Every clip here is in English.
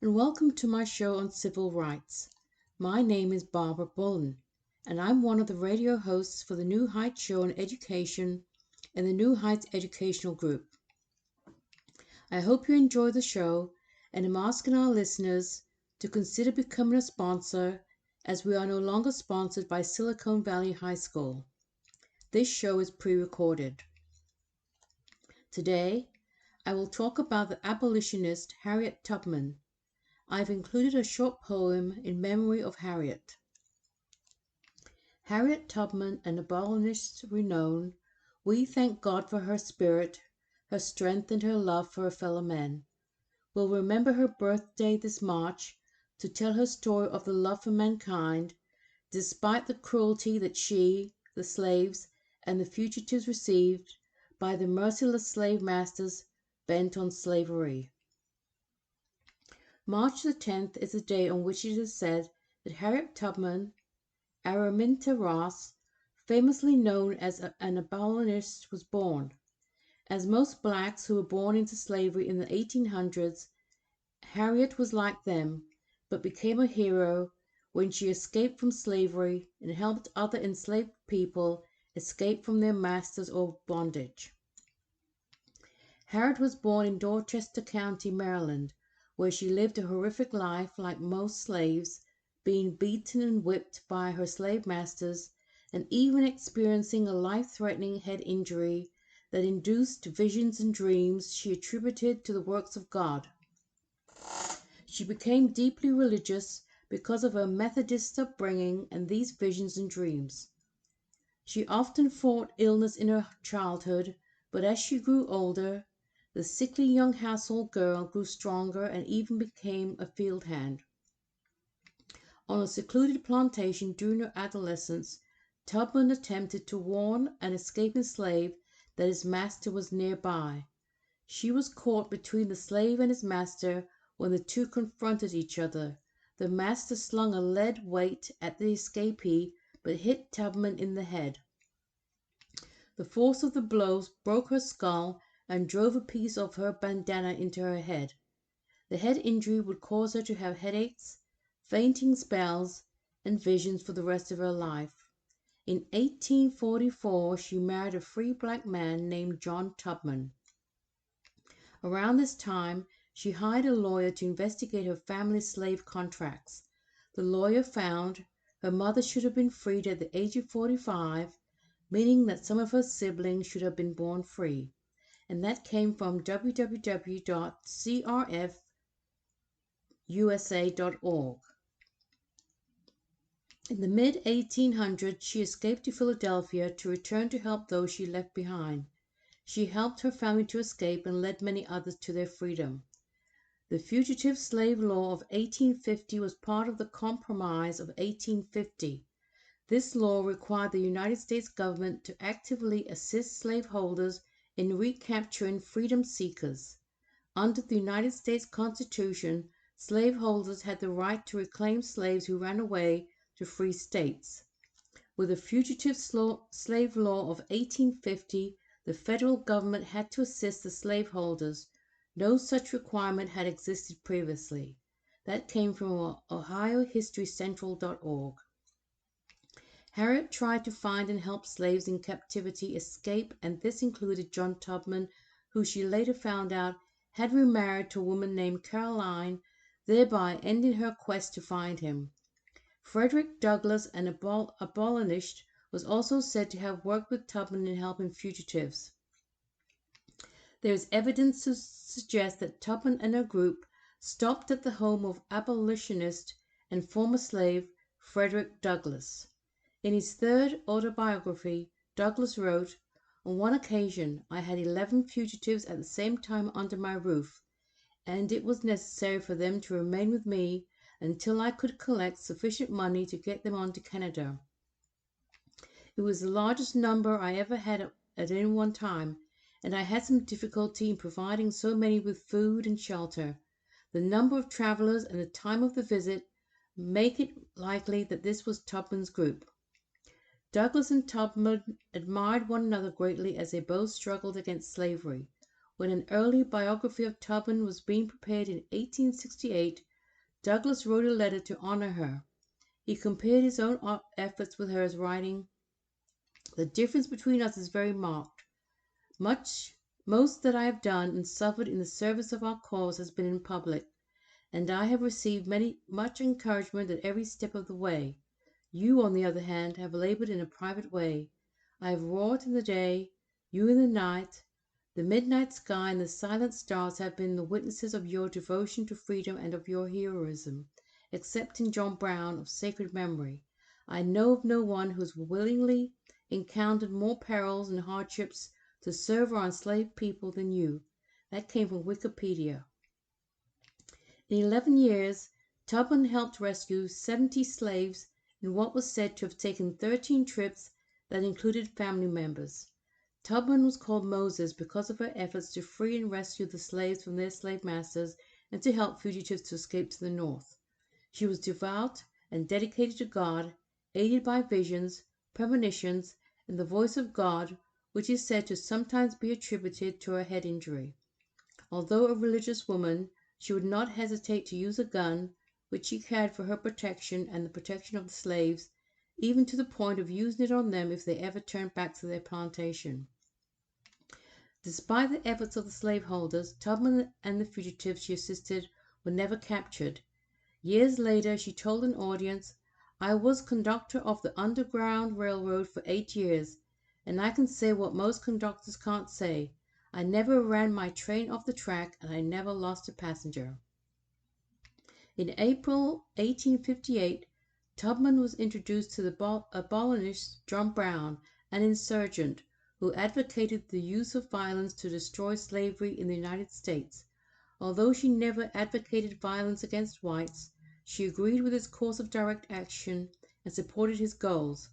and welcome to my show on civil rights. My name is Barbara Bullen, and I'm one of the radio hosts for the New Heights Show on Education and the New Heights Educational Group. I hope you enjoy the show, and I'm asking our listeners to consider becoming a sponsor as we are no longer sponsored by Silicon Valley High School. This show is pre-recorded. Today, I will talk about the abolitionist Harriet Tubman. I've included a short poem in memory of Harriet. Harriet Tubman, an abolitionist renowned, we thank God for her spirit, her strength, and her love for her fellow men. We'll remember her birthday this March to tell her story of the love for mankind, despite the cruelty that she, the slaves, and the fugitives received by the merciless slave masters bent on slavery. March the 10th is the day on which it is said that Harriet Tubman, Araminta Ross, famously known as an abolitionist, was born. As most blacks who were born into slavery in the 1800s, Harriet was like them, but became a hero when she escaped from slavery and helped other enslaved people escape from their masters or bondage. Harriet was born in Dorchester County, Maryland, where she lived a horrific life like most slaves, being beaten and whipped by her slave masters, and even experiencing a life-threatening head injury that induced visions and dreams she attributed to the works of God. She became deeply religious because of her Methodist upbringing and these visions and dreams. She often fought illness in her childhood, but as she grew older, the sickly young household girl grew stronger and even became a field hand. On a secluded plantation during her adolescence, Tubman attempted to warn an escaping slave that his master was nearby. She was caught between the slave and his master when the two confronted each other. The master slung a lead weight at the escapee but hit Tubman in the head. The force of the blows broke her skull and drove a piece of her bandana into her head. The head injury would cause her to have headaches, fainting spells, and visions for the rest of her life. In 1844, she married a free black man named John Tubman. Around this time, she hired a lawyer to investigate her family's slave contracts. The lawyer found her mother should have been freed at the age of 45, meaning that some of her siblings should have been born free, and that came from www.crfusa.org. In the mid-1800s, she escaped to Philadelphia to return to help those she left behind. She helped her family to escape and led many others to their freedom. The Fugitive Slave Law of 1850 was part of the Compromise of 1850. This law required the United States government to actively assist slaveholders in recapturing freedom seekers. Under the United States Constitution, slaveholders had the right to reclaim slaves who ran away to free states. With the Fugitive Slave Law of 1850, the federal government had to assist the slaveholders. No such requirement had existed previously. That came from ohiohistorycentral.org. Harriet tried to find and help slaves in captivity escape, and this included John Tubman, who she later found out had remarried to a woman named Caroline, thereby ending her quest to find him. Frederick Douglass, an abolitionist, was also said to have worked with Tubman in helping fugitives. There is evidence to suggest that Tubman and her group stopped at the home of abolitionist and former slave Frederick Douglass. In his third autobiography, Douglass wrote, "On one occasion I had 11 fugitives at the same time under my roof, and it was necessary for them to remain with me until I could collect sufficient money to get them on to Canada. It was the largest number I ever had at any one time, and I had some difficulty in providing so many with food and shelter. The number of travelers and the time of the visit make it likely that this was Tubman's group." Douglass and Tubman admired one another greatly as they both struggled against slavery. When an early biography of Tubman was being prepared in 1868, Douglas wrote a letter to honor her. He compared his own efforts with hers, writing, "The difference between us is very marked. Most that I have done and suffered in the service of our cause has been in public, and I have received much encouragement at every step of the way. You, on the other hand, have labored in a private way. I have wrought in the day, you in the night. The midnight sky and the silent stars have been the witnesses of your devotion to freedom and of your heroism, excepting John Brown of sacred memory. I know of no one who has willingly encountered more perils and hardships to serve our enslaved people than you." That came from Wikipedia. In 11 years, Tubman helped rescue 70 slaves in what was said to have taken 13 trips that included family members. Tubman was called Moses because of her efforts to free and rescue the slaves from their slave masters and to help fugitives to escape to the north. She was devout and dedicated to God, aided by visions, premonitions, and the voice of God, which is said to sometimes be attributed to her head injury. Although a religious woman, she would not hesitate to use a gun, which she carried for her protection and the protection of the slaves, even to the point of using it on them if they ever turned back to their plantation. Despite the efforts of the slaveholders, Tubman and the fugitives she assisted were never captured. Years later, she told an audience, "I was conductor of the Underground Railroad for 8 years, and I can say what most conductors can't say. I never ran my train off the track, and I never lost a passenger." In April 1858, Tubman was introduced to the abolitionist John Brown, an insurgent who advocated the use of violence to destroy slavery in the United States. Although she never advocated violence against whites, she agreed with his course of direct action and supported his goals.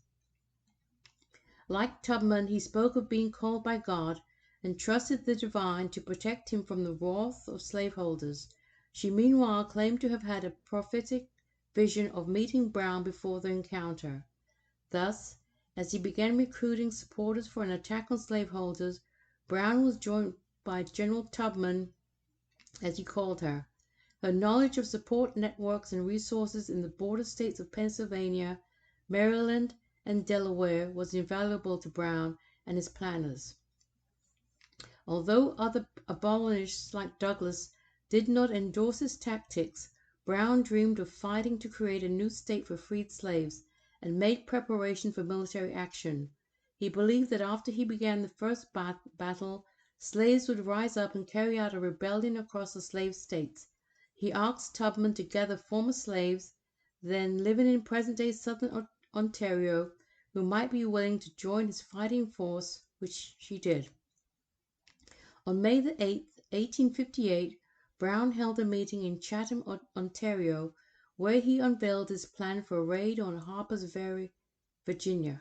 Like Tubman, he spoke of being called by God and trusted the divine to protect him from the wrath of slaveholders. She meanwhile claimed to have had a prophetic vision of meeting Brown before the encounter. Thus, as he began recruiting supporters for an attack on slaveholders, Brown was joined by General Tubman, as he called her. Her knowledge of support networks and resources in the border states of Pennsylvania, Maryland, and Delaware was invaluable to Brown and his planners. Although other abolitionists like Douglas did not endorse his tactics, Brown dreamed of fighting to create a new state for freed slaves and made preparations for military action. He believed that after he began the first battle, slaves would rise up and carry out a rebellion across the slave states. He asked Tubman to gather former slaves, then living in present-day southern Ontario, who might be willing to join his fighting force, which she did. On May 8, 1858, Brown held a meeting in Chatham, Ontario, where he unveiled his plan for a raid on Harper's Ferry, Virginia.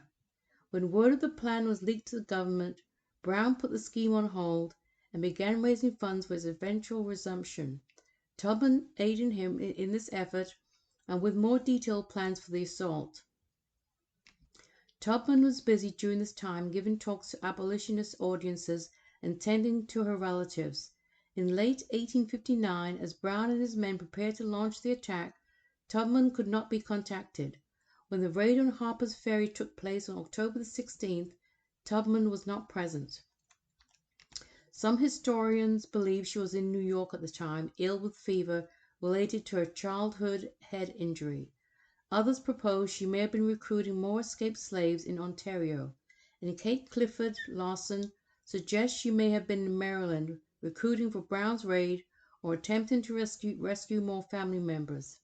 When word of the plan was leaked to the government, Brown put the scheme on hold and began raising funds for its eventual resumption. Tubman aided him in this effort and with more detailed plans for the assault. Tubman was busy during this time giving talks to abolitionist audiences and tending to her relatives. In late 1859, as Brown and his men prepared to launch the attack, Tubman could not be contacted. When the raid on Harper's Ferry took place on October 16th, Tubman was not present. Some historians believe she was in New York at the time, ill with fever related to her childhood head injury. Others propose she may have been recruiting more escaped slaves in Ontario, and Kate Clifford Lawson suggests she may have been in Maryland recruiting for Brown's raid or attempting to rescue more family members.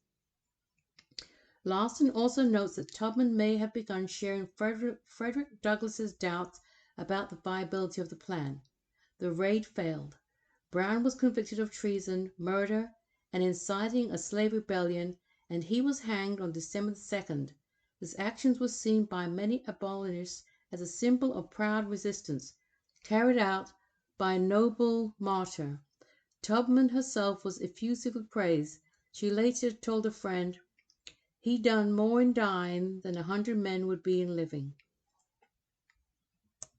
Lawson also notes that Tubman may have begun sharing Frederick Douglass's doubts about the viability of the plan. The raid failed. Brown was convicted of treason, murder, and inciting a slave rebellion, and he was hanged on December 2nd. His actions were seen by many abolitionists as a symbol of proud resistance, carried out by a noble martyr. Tubman herself was effusive with praise. She later told a friend, "He done more in dying than 100 men would be in living."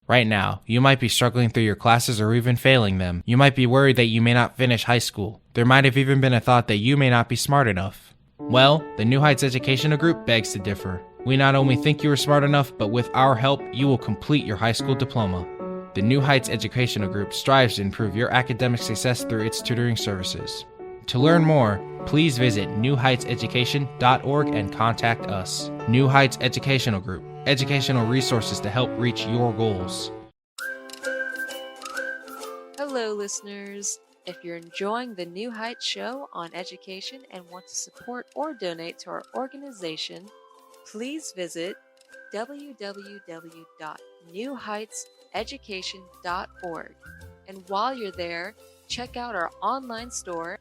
Right now, you might be struggling through your classes or even failing them. You might be worried that you may not finish high school. There might have even been a thought that you may not be smart enough. Well, the New Heights Educational Group begs to differ. We not only think you are smart enough, but with our help, you will complete your high school diploma. The New Heights Educational Group strives to improve your academic success through its tutoring services. To learn more, please visit newheightseducation.org and contact us. New Heights Educational Group, educational resources to help reach your goals. Hello, listeners. If you're enjoying the New Heights show on education and want to support or donate to our organization, please visit www.newheightseducation.org. And while you're there, check out our online store.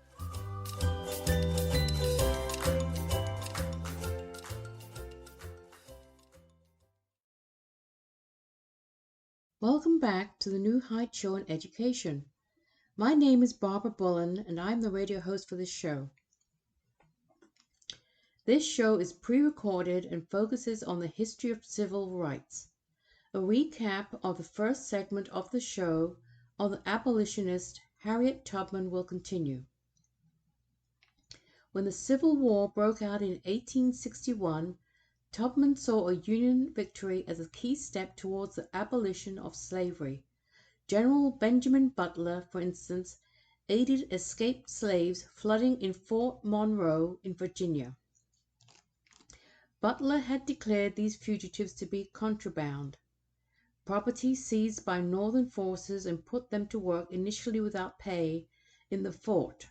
Welcome back to the New Heights Show on Education. My name is Barbara Bullen, and I'm the radio host for this show. This show is pre-recorded and focuses on the history of civil rights. A recap of the first segment of the show on the abolitionist Harriet Tubman will continue. When the Civil War broke out in 1861, Tubman saw a Union victory as a key step towards the abolition of slavery. General Benjamin Butler, for instance, aided escaped slaves flooding in Fort Monroe in Virginia. Butler had declared these fugitives to be contraband, property seized by Northern forces, and put them to work, initially without pay, in the fort.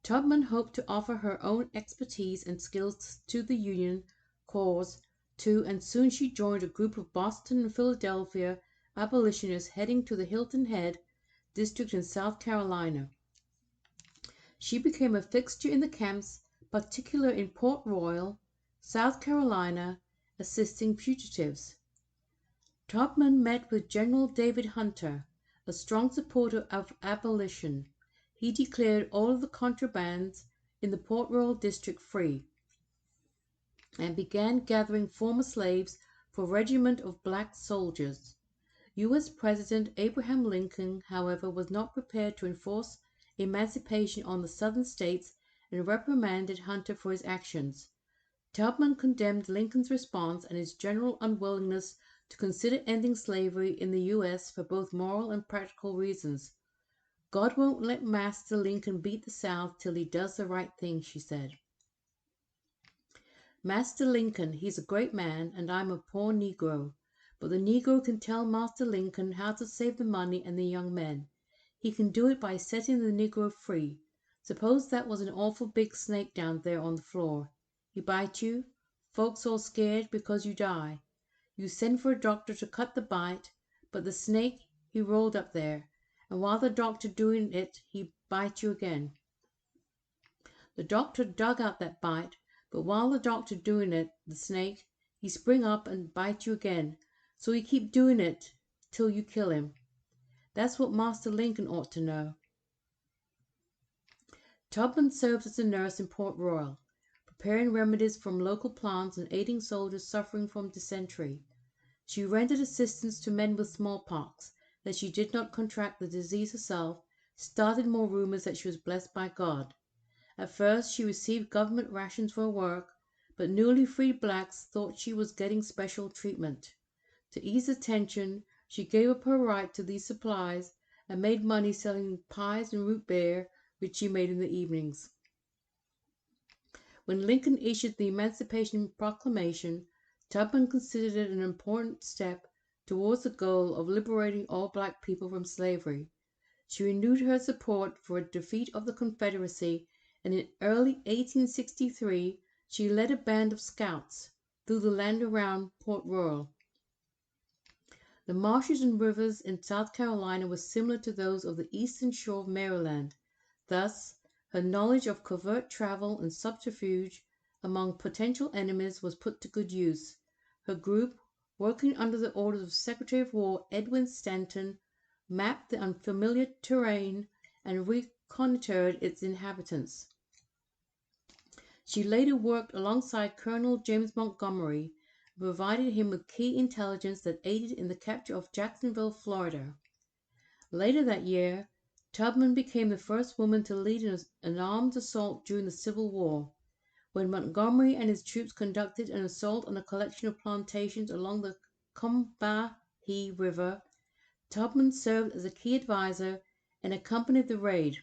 Tubman hoped to offer her own expertise and skills to the Union cause too, and soon she joined a group of Boston and Philadelphia abolitionists heading to the Hilton Head district in South Carolina. She became a fixture in the camps, particularly in Port Royal, South Carolina, assisting fugitives. Tubman met with General David Hunter, a strong supporter of abolition. He declared all of the contrabands in the Port Royal district free, and began gathering former slaves for a regiment of black soldiers. U.S. President Abraham Lincoln, however, was not prepared to enforce emancipation on the Southern states and reprimanded Hunter for his actions. Tubman condemned Lincoln's response and his general unwillingness to consider ending slavery in the U.S. for both moral and practical reasons. God won't let Master Lincoln beat the South till he does the right thing, she said. Master Lincoln, he's a great man, and I'm a poor Negro. But the Negro can tell Master Lincoln how to save the money and the young men. He can do it by setting the Negro free. Suppose that was an awful big snake down there on the floor. He bite you. Folks all scared because you die. You send for a doctor to cut the bite, but the snake, he rolled up there, and while the doctor doing it, he bite you again. The doctor dug out that bite, but while the doctor doing it, the snake, he spring up and bite you again. So he keep doing it till you kill him. That's what Master Lincoln ought to know. Tubman served as a nurse in Port Royal, preparing remedies from local plants and aiding soldiers suffering from dysentery. She rendered assistance to men with smallpox. That she did not contract the disease herself started more rumors that she was blessed by God. At first she received government rations for her work, but newly freed blacks thought she was getting special treatment. To ease the tension, she gave up her right to these supplies and made money selling pies and root beer, which she made in the evenings. When Lincoln issued the Emancipation Proclamation, Tubman considered it an important step towards the goal of liberating all black people from slavery. She renewed her support for a defeat of the Confederacy, and in early 1863 she led a band of scouts through the land around Port Royal. The marshes and rivers in South Carolina were similar to those of the eastern shore of Maryland. Thus, her knowledge of covert travel and subterfuge among potential enemies was put to good use. Her group, working under the orders of Secretary of War Edwin Stanton, mapped the unfamiliar terrain and reconnoitered its inhabitants. She later worked alongside Colonel James Montgomery and provided him with key intelligence that aided in the capture of Jacksonville, Florida. Later that year, Tubman became the first woman to lead an armed assault during the Civil War. When Montgomery and his troops conducted an assault on a collection of plantations along the Combahee River, Tubman served as a key advisor and accompanied the raid.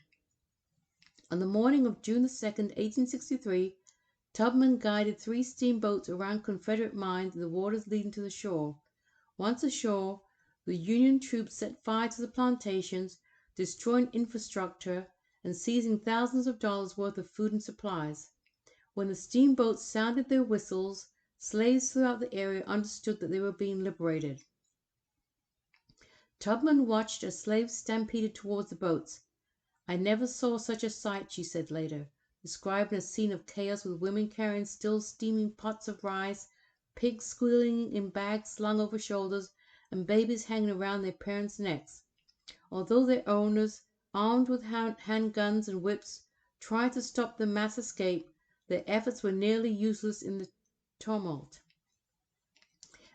On the morning of June 2, 1863, Tubman guided 3 steamboats around Confederate mines in the waters leading to the shore. Once ashore, the Union troops set fire to the plantations, destroying infrastructure and seizing thousands of dollars worth of food and supplies. When the steamboats sounded their whistles, slaves throughout the area understood that they were being liberated. Tubman watched as slaves stampeded towards the boats. "I never saw such a sight," she said later, describing a scene of chaos with women carrying still steaming pots of rice, pigs squealing in bags slung over shoulders, and babies hanging around their parents' necks. Although their owners, armed with handguns and whips, tried to stop the mass escape, their efforts were nearly useless in the tumult.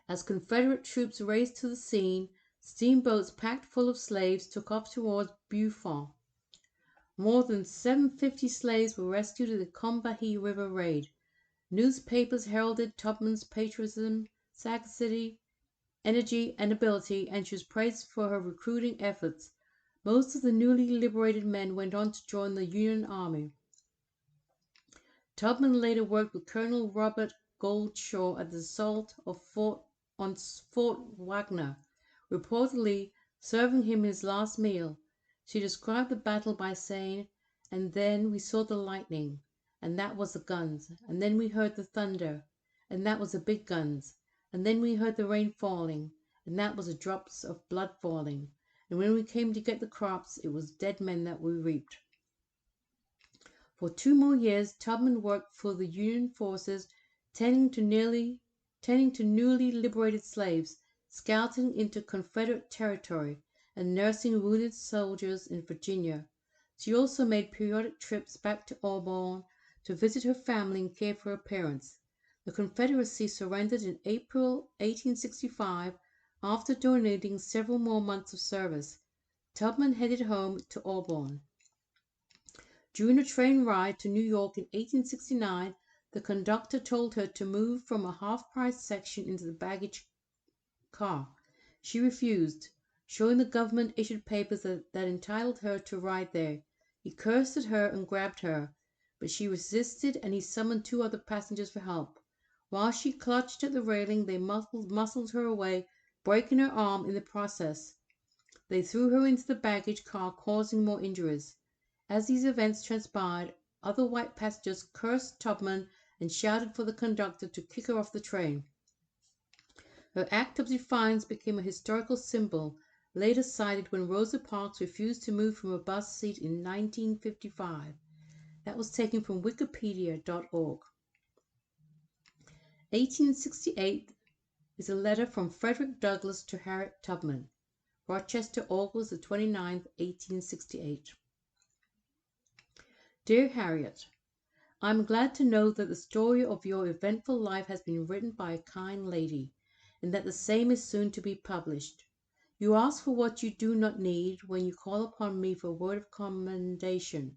As Confederate troops raced to the scene, steamboats packed full of slaves took off towards Beaufort. More than 750 slaves were rescued in the Combahee River raid. Newspapers heralded Tubman's patriotism, sagacity, energy, and ability, and she was praised for her recruiting efforts. Most of the newly liberated men went on to join the Union Army. Tubman later worked with Colonel Robert Goldshaw at the assault of Fort Wagner, reportedly serving him his last meal. She described the battle by saying, "And then we saw the lightning, and that was the guns, and then we heard the thunder, and that was the big guns, and then we heard the rain falling, and that was the drops of blood falling, and when we came to get the crops, it was dead men that we reaped." For 2 more years, Tubman worked for the Union forces, tending to newly liberated slaves, scouting into Confederate territory, and nursing wounded soldiers in Virginia. She also made periodic trips back to Auburn to visit her family and care for her parents. The Confederacy surrendered in April 1865 after donating several more months of service. Tubman headed home to Auburn. During a train ride to New York in 1869, the conductor told her to move from a half-price section into the baggage car. She refused, showing the government-issued papers that entitled her to ride there. He cursed at her and grabbed her, but she resisted, and he summoned 2 other passengers for help. While she clutched at the railing, they muscled her away, breaking her arm in the process. They threw her into the baggage car, causing more injuries. As these events transpired, other white passengers cursed Tubman and shouted for the conductor to kick her off the train. Her act of defiance became a historical symbol, later cited when Rosa Parks refused to move from a bus seat in 1955. That was taken from wikipedia.org. 1868 is a letter from Frederick Douglass to Harriet Tubman. Rochester, August 29, 1868. Dear Harriet, I am glad to know that the story of your eventful life has been written by a kind lady, and that the same is soon to be published. You ask for what you do not need when you call upon me for a word of commendation.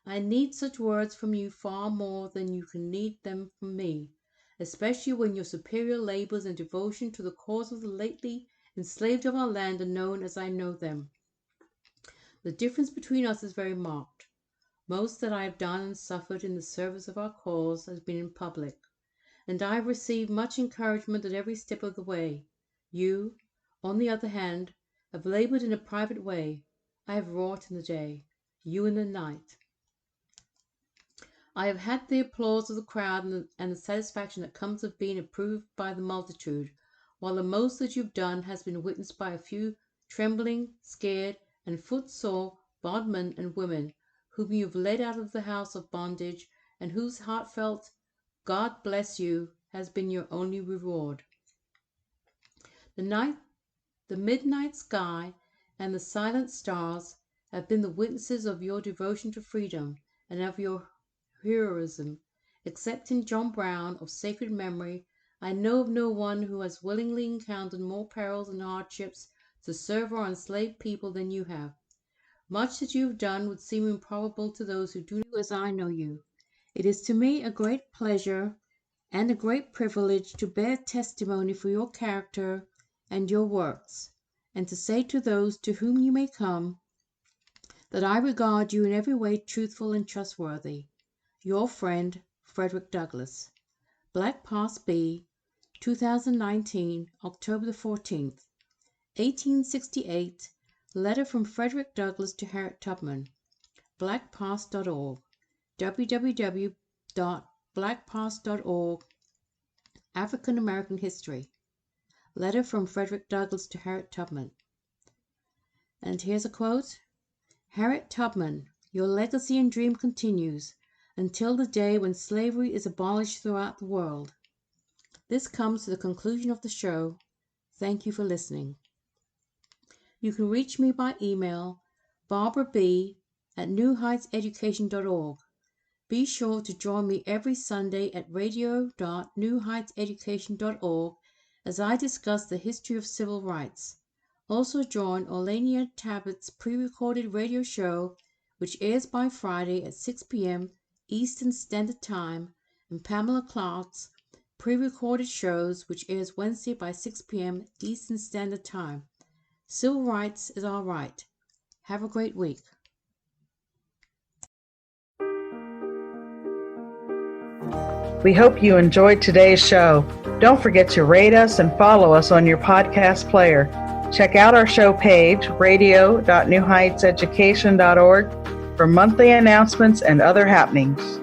I need such words from you far more than you can need them from me, especially when your superior labors and devotion to the cause of the lately enslaved of our land are known as I know them. The difference between us is very marked. Most that I have done and suffered in the service of our cause has been in public, and I have received much encouragement at every step of the way. You, on the other hand, have labored in a private way. I have wrought in the day, you in the night. I have had the applause of the crowd and the satisfaction that comes of being approved by the multitude, while the most that you've done has been witnessed by a few trembling, scared, and footsore bondmen and women, whom you have led out of the house of bondage, and whose heartfelt "God bless you" has been your only reward. The midnight sky, and the silent stars have been the witnesses of your devotion to freedom and of your heroism. Excepting John Brown, of sacred memory, I know of no one who has willingly encountered more perils and hardships to serve our enslaved people than you have. Much that you have done would seem improbable to those who do know as I know you. It is to me a great pleasure and a great privilege to bear testimony for your character and your works, and to say to those to whom you may come that I regard you in every way truthful and trustworthy. Your friend, Frederick Douglass. Black Pass B, 2019, October the 14th, 1868. Letter from Frederick Douglass to Harriet Tubman. blackpass.org. www.blackpass.org. African American History. Letter from Frederick Douglass to Harriet Tubman. And here's a quote. Harriet Tubman, your legacy and dream continues until the day when slavery is abolished throughout the world. This comes to the conclusion of the show. Thank you for listening. You can reach me by email, barbara.b@newheightseducation.org. Be sure to join me every Sunday at radio.newheightseducation.org as I discuss the history of civil rights. Also join Olania Tabbitt's pre-recorded radio show, which airs by Friday at 6 p.m. Eastern Standard Time, and Pamela Clark's pre-recorded shows, which airs Wednesday by 6 p.m. Eastern Standard Time. Civil rights is our right. Have a great week. We hope you enjoyed today's show. Don't forget to rate us and follow us on your podcast player. Check out our show page, radio.newheightseducation.org, for monthly announcements and other happenings.